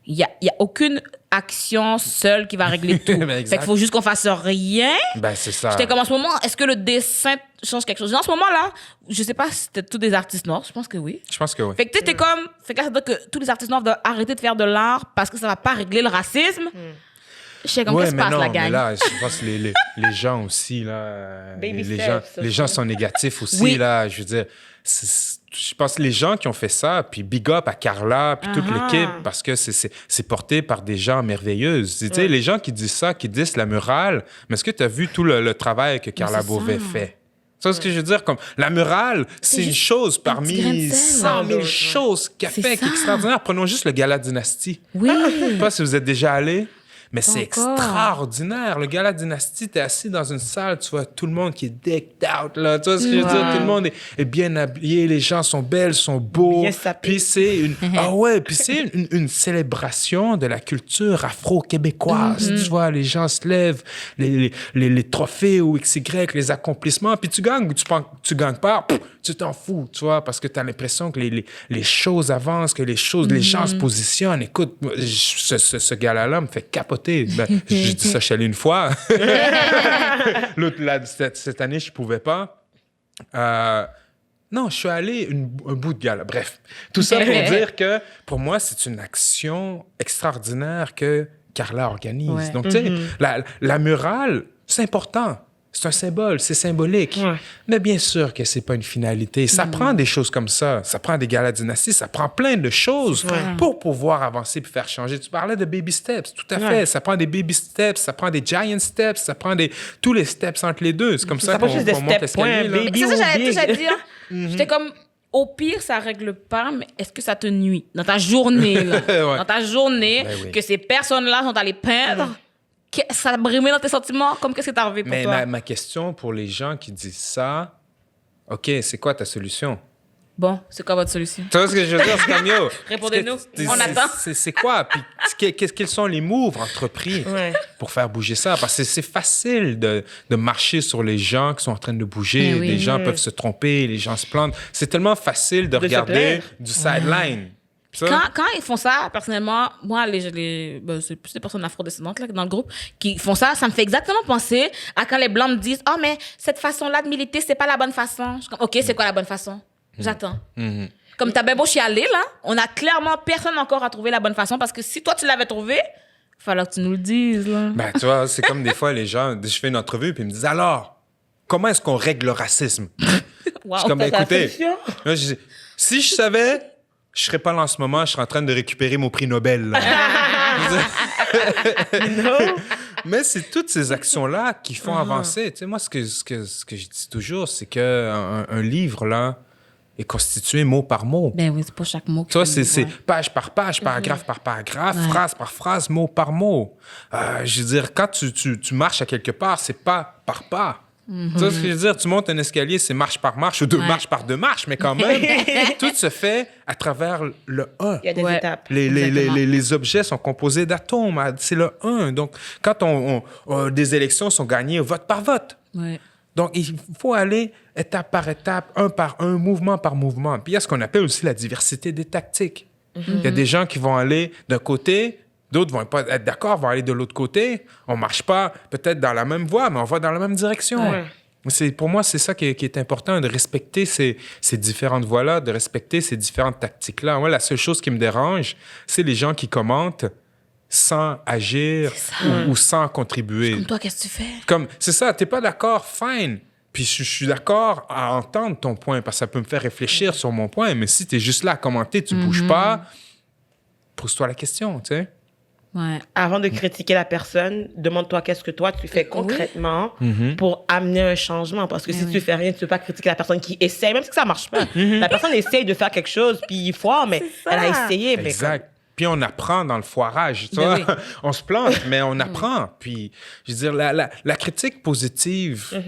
Speaker 1: il y a aucune action seule qui va régler tout. Fait qu'il faut juste qu'on fasse rien.
Speaker 3: Ben, c'est ça.
Speaker 1: J'étais comme en ce moment, est-ce que le dessin change quelque chose? En ce moment-là, je sais pas si c'était tous des artistes noirs. Je pense que oui.
Speaker 3: Je pense que oui.
Speaker 1: Fait que tu sais, comme, fait que là, ça veut dire que tous les artistes noirs doivent arrêter de faire de l'art parce que ça va pas régler le racisme. Je sais comme qu'est-ce qui se passe, la gang.
Speaker 3: Mais là, je pense que les gens aussi, là, les gens sont négatifs aussi, là. Je veux dire, je pense que les gens qui ont fait ça, puis big up à Carla, puis toute l'équipe, parce que c'est porté par des gens merveilleuses. Tu sais, les gens qui disent ça, qui disent la murale, mais est-ce que tu as vu tout le travail que Carla Beauvais fait? Tu vois ce que je veux dire? Comme, la murale, c'est une chose parmi 100 000 choses qu'elle fait, qui est extraordinaire. Prenons juste le Gala Dynastie.
Speaker 1: Oui.
Speaker 3: Je sais pas si vous êtes déjà allé. Mais c'est extraordinaire. Le Gala Dynastie, t'es assis dans une salle, tu vois tout le monde qui est decked out, là. Tu vois ce que je veux dire? Tout le monde est bien habillé, les gens sont belles, sont beaux. Puis c'est une célébration de la culture afro-québécoise. Tu vois, les gens se lèvent, les trophées ou XY, les accomplissements. Puis tu gagnes ou tu gagnes pas, tu t'en fous, tu vois, parce que t'as l'impression que les choses avancent, que les gens se positionnent. Écoute, ce gala-là me fait capoter. Ben, j'ai dit ça, je suis allé une fois. Cette année, je pouvais pas. Non, je suis allé un bout de gala. Bref, tout ça pour dire que pour moi, c'est une action extraordinaire que Carla organise. Ouais. Donc, tu sais, la murale, c'est important. C'est un symbole, c'est symbolique. Ouais. Mais bien sûr que c'est pas une finalité. Ça prend des choses comme ça. Ça prend des galas dynasties, ça prend plein de choses pour pouvoir avancer et faire changer. Tu parlais de baby steps, tout à fait. Ça prend des baby steps, ça prend des giant steps, ça prend tous les steps entre les deux. C'est comme ça qu'on monte l'escalier.
Speaker 1: C'est ça que j'allais dire. J'étais comme, au pire, ça règle pas, mais est-ce que ça te nuit dans ta journée, là? Dans ta journée, que ces personnes-là sont allées peindre? Ça a brimé dans tes sentiments? Comme qu'est-ce que t'as arrivé pour toi?
Speaker 3: Mais ma question pour les gens qui disent ça, OK, c'est quoi ta solution?
Speaker 1: Bon, c'est quoi votre solution?
Speaker 3: Tu vois ce que je veux dire? C'est comme yo.
Speaker 1: Répondez-nous.
Speaker 3: C'est-
Speaker 1: On attend.
Speaker 3: C'est quoi? Puis quels sont les moves entrepris
Speaker 2: Ouais.
Speaker 3: pour faire bouger ça? Parce que c'est facile de marcher sur les gens qui sont en train de bouger.
Speaker 1: Eh oui.
Speaker 3: Les gens peuvent se tromper, les gens se plantent. C'est tellement facile de
Speaker 2: se
Speaker 3: regarder
Speaker 2: plaindre.
Speaker 3: du sideline. Ça,
Speaker 1: Quand ils font ça, personnellement, moi, c'est plus des personnes afrodescendantes là, dans le groupe qui font ça, ça me fait exactement penser à quand les Blancs me disent « Oh, mais cette façon-là de militer, c'est pas la bonne façon. » Je suis comme « OK, c'est quoi la bonne façon? » J'attends.
Speaker 3: Mhm.
Speaker 1: Comme t'as bien beau chialer, là, on a clairement personne encore à trouver la bonne façon parce que si toi, tu l'avais trouvé, il fallait que tu nous le dises, là.
Speaker 3: Ben, tu vois, c'est comme des fois, les gens, je fais une entrevue, puis ils me disent alors, comment est-ce qu'on règle le racisme?
Speaker 1: Wow.
Speaker 3: Je suis comme, ben,
Speaker 2: Ça, c'est la
Speaker 3: écoutez,
Speaker 2: solution.
Speaker 3: là, je dis, si je savais, je serais pas là en ce moment, je serais en train de récupérer mon prix Nobel. Là.
Speaker 2: Non.
Speaker 3: Mais c'est toutes ces actions-là qui font avancer. Tu sais, moi, ce que je dis toujours, c'est qu'un livre, là, est constitué mot par mot.
Speaker 1: Ben oui, c'est pas chaque mot.
Speaker 3: Tu vois, c'est page par page, paragraphe par paragraphe,
Speaker 1: Ouais.
Speaker 3: phrase par phrase, mot par mot. Je veux dire, quand tu marches à quelque part, c'est pas par pas. Tu vois ce que je veux dire? Tu montes un escalier, c'est marche par marche ou deux
Speaker 1: Ouais.
Speaker 3: marches par deux marches, mais quand même, tout se fait à travers le 1.
Speaker 2: Il y a des
Speaker 1: Ouais.
Speaker 2: étapes.
Speaker 1: Exactement.
Speaker 3: Les objets sont composés d'atomes, c'est le 1. Donc, quand des élections sont gagnées vote par vote.
Speaker 1: Ouais.
Speaker 3: Donc, il faut aller étape par étape, un par un, mouvement par mouvement. Puis il y a ce qu'on appelle aussi la diversité des tactiques. Il y a des gens qui vont aller d'un côté, d'autres vont pas être d'accord, vont aller de l'autre côté. On marche pas peut-être dans la même voie, mais on va dans la même direction.
Speaker 2: Ouais.
Speaker 3: Pour moi, c'est ça qui est important, de respecter ces différentes voies-là, de respecter ces différentes tactiques-là. Moi, la seule chose qui me dérange, c'est les gens qui commentent sans agir ou sans contribuer.
Speaker 1: Comme toi, qu'est-ce que tu fais?
Speaker 3: Comme, c'est ça, t'es pas d'accord, fine. Puis je suis d'accord à entendre ton point parce que ça peut me faire réfléchir sur mon point. Mais si t'es juste là à commenter, tu bouges pas, pose-toi la question, tu sais.
Speaker 1: Ouais.
Speaker 2: Avant de critiquer la personne, demande-toi qu'est-ce que toi tu fais concrètement
Speaker 3: Mhm.
Speaker 2: pour amener un changement. Parce que si
Speaker 1: oui.
Speaker 2: tu fais rien, tu ne peux pas critiquer la personne qui essaye, même si ça marche pas. La personne essaye de faire quelque chose, puis il foire, mais
Speaker 1: C'est
Speaker 2: elle a
Speaker 1: ça.
Speaker 2: essayé. mais
Speaker 3: Exact. Puis on apprend dans le foirage, tu
Speaker 1: Ben
Speaker 3: vois. On se plante, mais on apprend. Puis, je veux dire, la critique positive,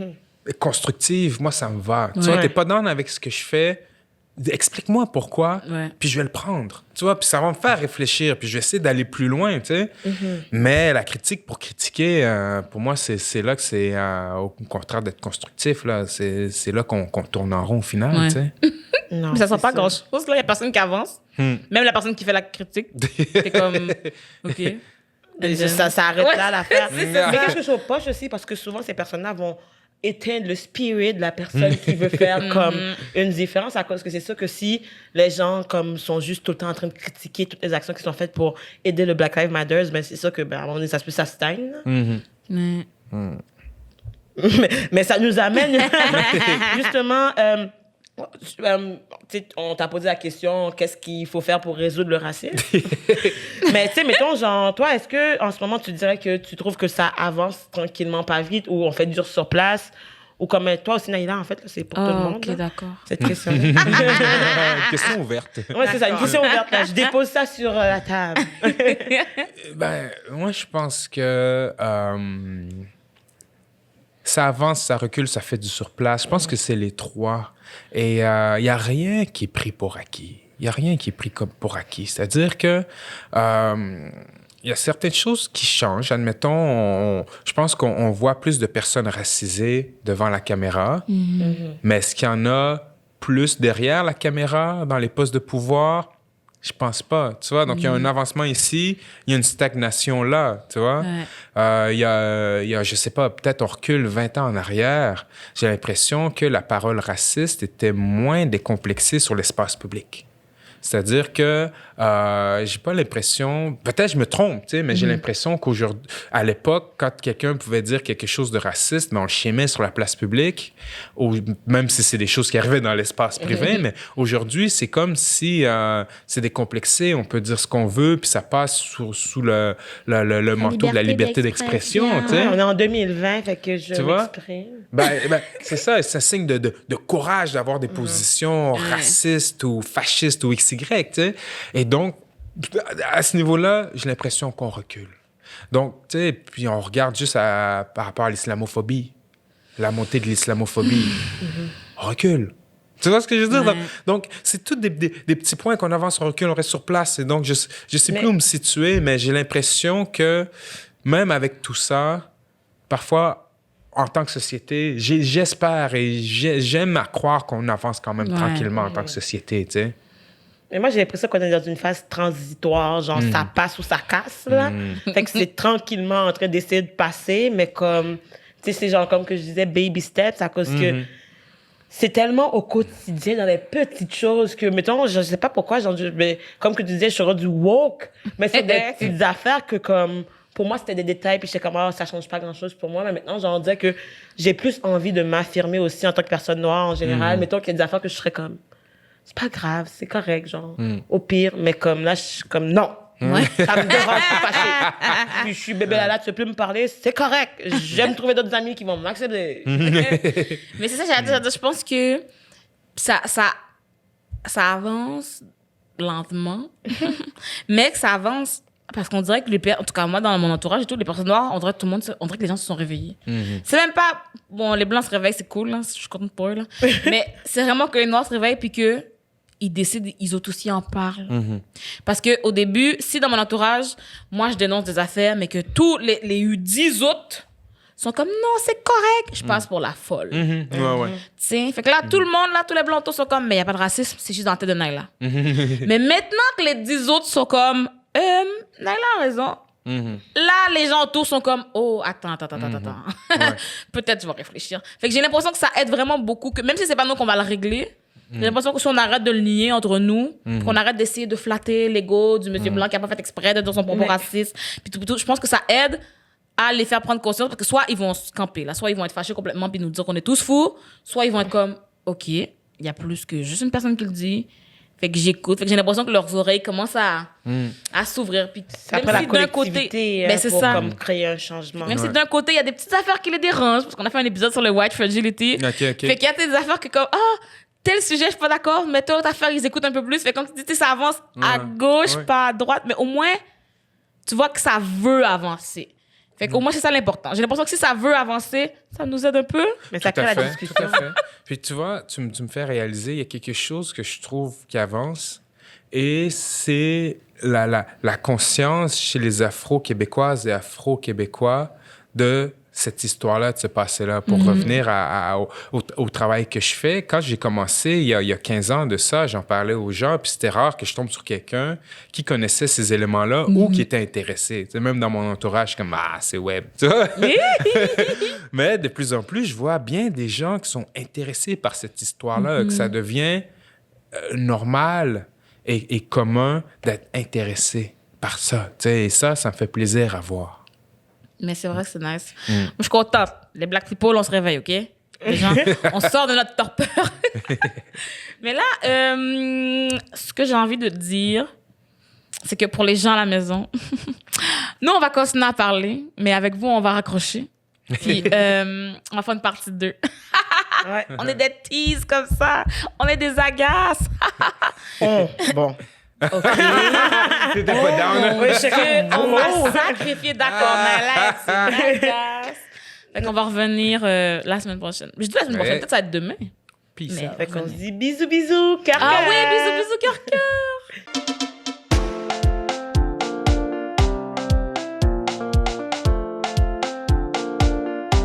Speaker 3: et constructive, moi, ça me va. Tu vois,
Speaker 2: Ouais.
Speaker 3: t'es pas down avec ce que je fais, explique-moi pourquoi,
Speaker 1: Ouais.
Speaker 3: puis je vais le prendre. Tu vois, puis ça va me faire réfléchir, puis je vais essayer d'aller plus loin, tu sais. Mais la critique pour critiquer, pour moi, c'est là que c'est, au contraire d'être constructif, là, c'est là qu'on tourne en rond au final,
Speaker 1: Ouais.
Speaker 3: tu sais.
Speaker 2: non,
Speaker 1: Mais ça sent
Speaker 2: c'est
Speaker 1: pas grand-chose, là. Il y a personne qui avance. Même la personne qui fait la critique. C'est comme, OK.
Speaker 2: Ça arrête
Speaker 1: Ouais,
Speaker 2: là l'affaire.
Speaker 1: c'est
Speaker 2: Mais
Speaker 3: ça.
Speaker 2: quelque chose au poche aussi, parce que souvent, ces personnes-là vont éteindre le spirit de la personne qui veut faire comme une différence, à cause que c'est sûr que si les gens comme sont juste tout le temps en train de critiquer toutes les actions qui sont faites pour aider le Black Lives Matter, ben c'est sûr que ben, à un moment donné, ça stagne.
Speaker 3: Mhm.
Speaker 1: Ouais.
Speaker 2: Mais ça nous amène justement... tu sais, on t'a posé la question, qu'est-ce qu'il faut faire pour résoudre le racisme? Mais tu sais, mettons, genre, toi, est-ce que en ce moment, tu dirais que tu trouves que ça avance tranquillement, pas vite, ou on fait dur sur place? Ou comme toi aussi, Naïla, en fait, là, c'est pour tout le monde.
Speaker 1: OK,
Speaker 2: là,
Speaker 1: d'accord.
Speaker 2: cette question.
Speaker 3: Question ouverte.
Speaker 2: Ouais, c'est ça, une question ouverte. Là. Je dépose ça sur la table.
Speaker 3: Ben, moi, je pense que ça avance, ça recule, ça fait du surplace. Je pense que c'est les trois. Et il n'y a rien qui est pris pour acquis. Il n'y a rien qui est pris comme pour acquis. C'est-à-dire que il y a certaines choses qui changent. Admettons, je pense qu'on voit plus de personnes racisées devant la caméra. Mais est-ce qu'il y en a plus derrière la caméra, dans les postes de pouvoir? Je pense pas, tu vois. Donc, il y a un avancement ici, il y a une stagnation là, tu vois.
Speaker 1: Ouais.
Speaker 3: Il y a, je sais pas, peut-être on recule 20 ans en arrière. J'ai l'impression que la parole raciste était moins décomplexée sur l'espace public. C'est-à-dire que j'ai pas l'impression, peut-être je me trompe, tu sais, mais j'ai l'impression qu'aujourd'hui, à l'époque, quand quelqu'un pouvait dire quelque chose de raciste, ben on le chiamait sur la place publique, ou même si c'est des choses qui arrivaient dans l'espace privé, mais aujourd'hui, c'est comme si c'est décomplexé, on peut dire ce qu'on veut, puis ça passe sous le manteau de la liberté d'expression, tu sais.
Speaker 2: Ouais, on est en 2020, fait que je
Speaker 3: Tu vois?
Speaker 2: m'exprime.
Speaker 3: Ben, c'est ça, ça signe de courage d'avoir des positions racistes ou fascistes ou XY, tu sais. Et donc, à ce niveau-là, j'ai l'impression qu'on recule. Donc, tu sais, puis on regarde juste par rapport à l'islamophobie, la montée de l'islamophobie. On recule. Tu vois ce que je veux dire?
Speaker 1: Ouais.
Speaker 3: Donc, c'est tous des petits points qu'on avance, on recule, on reste sur place. Et donc, je sais
Speaker 2: Mais-
Speaker 3: plus où me situer, mais j'ai l'impression que même avec tout ça, parfois, en tant que société, j'espère et j'aime à croire qu'on avance quand même
Speaker 1: Ouais.
Speaker 3: tranquillement en tant que société, tu sais.
Speaker 2: Mais moi, j'ai l'impression qu'on est dans une phase transitoire, genre ça passe ou ça casse, là. Fait que c'est tranquillement en train d'essayer de passer, mais comme, tu sais, c'est genre comme que je disais, baby steps, à cause que c'est tellement au quotidien, dans les petites choses, que, mettons, je sais pas pourquoi, genre, mais, comme que tu disais, je suis du woke, mais c'est des petites affaires que, comme, pour moi, c'était des détails, puis j'étais comme, ah, ça change pas grand-chose pour moi, mais maintenant, genre, on dirait que j'ai plus envie de m'affirmer aussi en tant que personne noire en général. Mettons qu'il y a des affaires que je serais comme, c'est pas grave, c'est correct, genre, au pire, mais comme là, je suis comme, non.
Speaker 1: Ouais.
Speaker 2: Ça me dérange, je suis fâchée. Puis je suis bébé là, tu veux plus me parler, c'est correct. J'aime trouver d'autres amis qui vont m'accepter.
Speaker 1: Mais c'est ça, j'allais dire, je pense que ça avance lentement, mais que ça avance parce qu'on dirait que en tout cas, moi, dans mon entourage et tout, les personnes noires, on dirait que les gens se sont réveillés. C'est même pas, bon, les blancs se réveillent, c'est cool, là, je suis contente pour eux, là. Mais c'est vraiment que les noirs se réveillent puis que ils décident, ils aussi en parlent. Parce que au début, si dans mon entourage, moi, je dénonce des affaires, mais que tous les 10 autres sont comme, non, c'est correct, je passe pour la folle.
Speaker 3: Ouais.
Speaker 1: T'sais, fait que là, tout le monde, là, tous les blancs autour sont comme, mais il n'y a pas de racisme, c'est juste dans la tête de Naila. Mais maintenant que les 10 autres sont comme, Naila a raison. Là, les gens autour sont comme, oh, attends. Peut-être je vais réfléchir. Fait que j'ai l'impression que ça aide vraiment beaucoup, que même si c'est pas nous qu'on va le régler, j'ai l'impression que si on arrête de le nier entre nous, qu'on arrête d'essayer de flatter l'ego du monsieur blanc qui a pas fait exprès de dire son propos raciste, puis tout, je pense que ça aide à les faire prendre conscience, parce que soit ils vont se camper, là, soit ils vont être fâchés complètement puis nous dire qu'on est tous fous, soit ils vont être comme, OK, il y a plus que juste une personne qui le dit, fait que j'écoute, fait que j'ai l'impression que leurs oreilles commencent à s'ouvrir, puis
Speaker 2: Ça prend la collectivité
Speaker 1: ben, c'est
Speaker 2: pour
Speaker 1: ça.
Speaker 2: comme créer un changement.
Speaker 1: Même si d'un côté, il y a des petites affaires qui les dérangent, parce qu'on a fait un épisode sur le white fragility.
Speaker 3: OK.
Speaker 1: Fait qu'il y a des affaires que comme, tel sujet, je suis pas d'accord, mais telle autre affaire, ils écoutent un peu plus. Fait que comme tu dis, ça avance à gauche, pas à droite, mais au moins, tu vois que ça veut avancer. Fait qu'au moins, c'est ça l'important. J'ai l'impression que si ça veut avancer, ça nous aide un peu.
Speaker 2: Mais ça
Speaker 3: Tout
Speaker 2: crée
Speaker 3: à
Speaker 2: la
Speaker 3: fait,
Speaker 2: discussion.
Speaker 3: tout à fait. Puis tu vois, tu me fais réaliser, il y a quelque chose que je trouve qui avance et c'est la conscience chez les Afro-Québécoises et Afro-Québécois de cette histoire-là, de ce passé-là. Pour revenir au travail que je fais, quand j'ai commencé, il y a 15 ans de ça, j'en parlais aux gens, puis c'était rare que je tombe sur quelqu'un qui connaissait ces éléments-là ou qui était intéressé. Tu sais, même dans mon entourage, comme « Ah, c'est web! » Tu vois? Mais de plus en plus, je vois bien des gens qui sont intéressés par cette histoire-là, que ça devient normal et commun d'être intéressé par ça. Tu sais, et ça me fait plaisir à voir.
Speaker 1: Mais c'est vrai que c'est nice. Moi, je suis contente. Les Black People, on se réveille, OK? Les gens, on sort de notre torpeur. Mais là, ce que j'ai envie de dire, c'est que pour les gens à la maison, nous, on va continuer à parler, mais avec vous, on va raccrocher. Puis, on va faire une partie 2.
Speaker 2: Ouais.
Speaker 1: On est des teases comme ça. On est des agaces.
Speaker 2: Bon.
Speaker 1: OK.
Speaker 3: T'étais pas down, hein?
Speaker 2: Oui, je sais comme,
Speaker 1: On
Speaker 2: oh.
Speaker 1: va sacrifier, d'accord, mais là, c'est une agace. Fait qu'on va revenir la semaine prochaine. Je dis la semaine prochaine,
Speaker 3: Ouais.
Speaker 1: peut-être ça va être demain.
Speaker 3: Peace
Speaker 1: Mais-
Speaker 3: out.
Speaker 2: Fait qu'on se dit bisous, bisous, cœur,
Speaker 1: Ah
Speaker 2: cœur.
Speaker 1: oui, bisous, bisous, cœur, cœur.